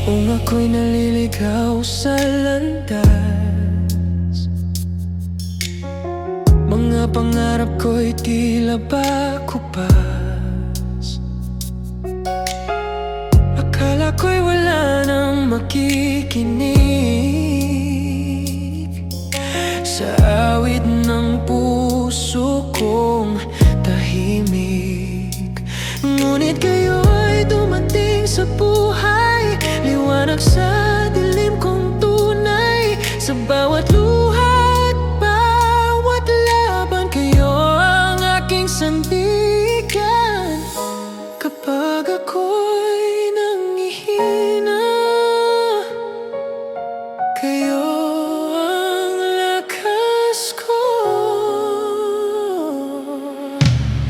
Kung ako'y naliligaw sa landas, mga pangarap ko'y tila ba kupas. Akala ko'y wala nang makikinig sa awit ng puso kong tahimik. Ngunit kayo'y dumating sa buhay, liwanag sa dilim kong tunay. Sa bawat luha at bawat laban, kayo ang aking sandigan. Kapag ako'y nangihina, kayo ang lakas ko.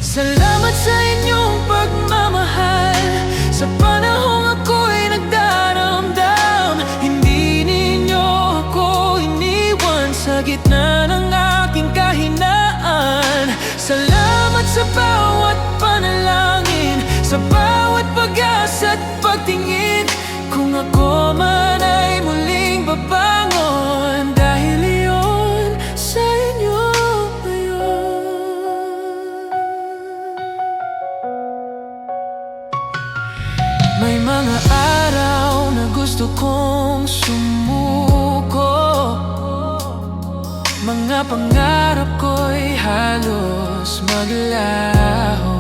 Salamat sa inyong pagmamahal, sa panahong ako'y nagdaramdam. Hindi ninyo ako iniwan sa gitna ng aking kahinaan. Salamat sa bawat panalangin, sa bawat pag-asa at pagtingin. Kung ako man ay muling babangon, dahil iyon sa inyo ngayon. May mga araw na gusto kong sumuko, mga pangarap ko'y halos maglaho.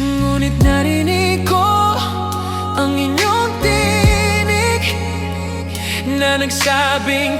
Ngunit narinig ko ang inyong tinig na nagsabing